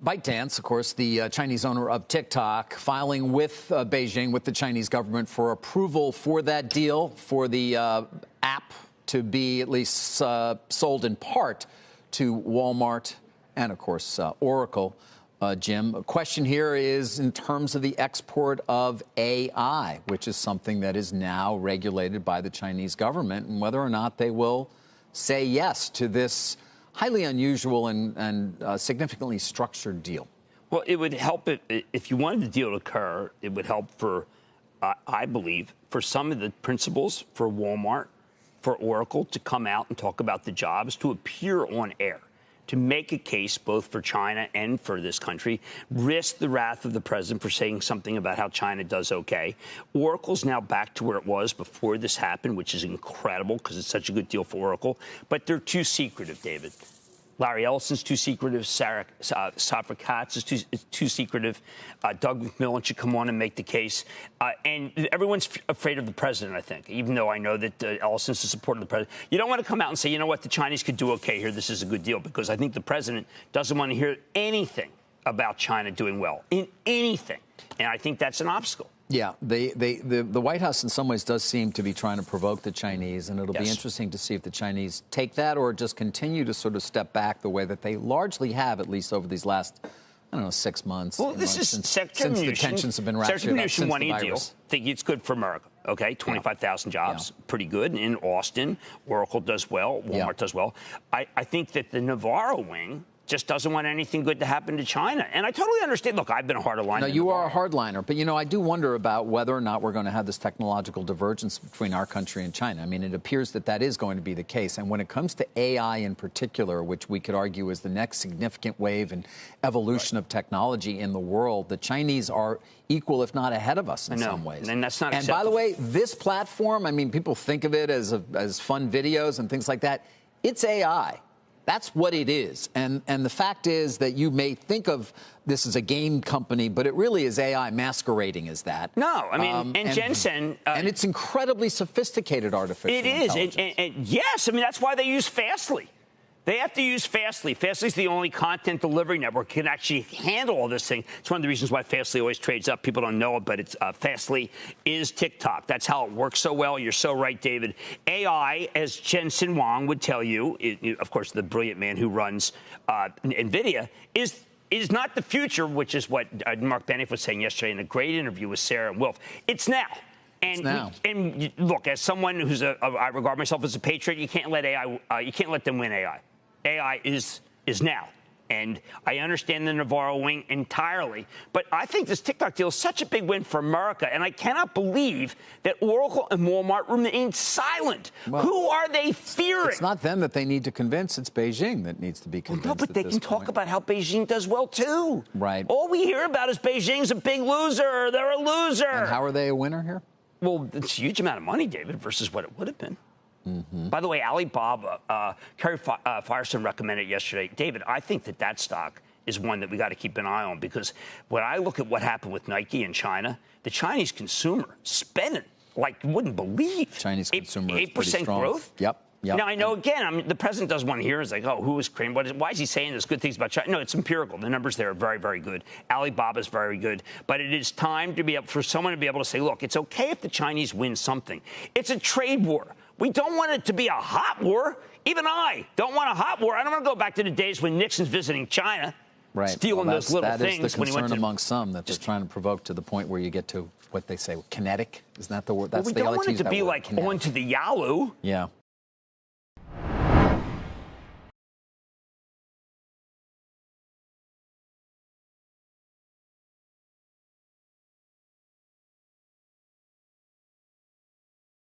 ByteDance, of course, the Chinese owner of TikTok, filing with Beijing, with the Chinese government, for approval for that deal, for the app to be at least sold in part to Walmart and, of course, Oracle. Jim, a question here is in terms of the export of AI, which is something that is now regulated by the Chinese government, and whether or not they will say yes to this highly unusual and significantly structured deal. Well, it would help if you wanted the deal to occur. It would help for, I believe, for some of the principals for Walmart, for Oracle to come out and talk about the jobs, to appear on air, to make a case both for China and for this country, risk the wrath of the president for saying something about how China does okay. Oracle's now back to where it was before this happened, which is incredible because it's such a good deal for Oracle. But they're too secretive, David. Larry Ellison's too secretive. Safra Katz is too secretive. Doug McMillan should come on and make the case. And everyone's afraid of the president, I think, even though I know that Ellison's the supporter of the president. You don't want to come out and say, you know what, the Chinese could do okay here. This is a good deal, because I think the president doesn't want to hear anything about China doing well in anything. And I think that's an obstacle. Yeah, the White House in some ways does seem to be trying to provoke the Chinese, and it'll be interesting to see if the Chinese take that or just continue to sort of step back the way that they largely have, at least over these last, I don't know, 6 months. Well, this is since the tensions have been ratcheted up since the virus. Deal. Think it's good for America. Okay, 25,000 jobs, pretty good. In Austin, Oracle does well, Walmart does well. I think that the Navarro wing just doesn't want anything good to happen to China. And I totally understand. Look, I've been a hardliner. No, you are a hardliner. But, you know, I do wonder about whether or not we're going to have this technological divergence between our country and China. I mean, it appears that that is going to be the case. And when it comes to AI in particular, which we could argue is the next significant wave and evolution of technology in the world, the Chinese are equal, if not ahead of us in some ways. And that's not acceptable. And by the way, this platform, I mean, people think of it as fun videos and things like that. It's AI. That's what it is. And the fact is that you may think of this as a game company, but it really is AI masquerading as that. No, I mean, and Jensen... and it's incredibly sophisticated artificial intelligence. It is. And yes, I mean, that's why they use Fastly. They have to use Fastly. Fastly's the only content delivery network that can actually handle all this thing. It's one of the reasons why Fastly always trades up. People don't know it, but it's Fastly is TikTok. That's how it works so well. You're so right, David. AI, as Jensen Huang would tell you, of course, the brilliant man who runs NVIDIA, is not the future, which is what Mark Benioff was saying yesterday in a great interview with Sarah and Wilf. It's now. And look, as someone who's I regard myself as a patriot, you can't let AI, you can't let them win AI. AI is now. And I understand the Navarro wing entirely. But I think this TikTok deal is such a big win for America. And I cannot believe that Oracle and Walmart remain silent. Well, who are they fearing? It's not them that they need to convince. It's Beijing that needs to be convinced. Well, no, but they can talk about how Beijing does well, too. Right. All we hear about is Beijing's a big loser. They're a loser. And how are they a winner here? Well, it's a huge amount of money, David, versus what it would have been. By the way, Alibaba, Carrie Firestone recommended yesterday. David, I think that stock is one that we got to keep an eye on, because when I look at what happened with Nike in China, the Chinese consumer spending like you wouldn't believe. Chinese consumer 8% growth. Yep. Now, I know, again, the president doesn't want to hear. It's like, oh, who is Cramer? Why is he saying those good things about China? No, it's empirical. The numbers there are very, very good. Alibaba is very good. But it is time to be able, for someone to be able to say, look, it's okay if the Chinese win something. It's a trade war. We don't want it to be a hot war. Even I don't want a hot war. I don't want to go back to the days when Nixon's visiting China, stealing those little things. That is the concern among some, that they're trying to provoke to the point where you get to what they say, kinetic. Isn't that the word? That's we don't want it to be like on to the Yalu. Yeah.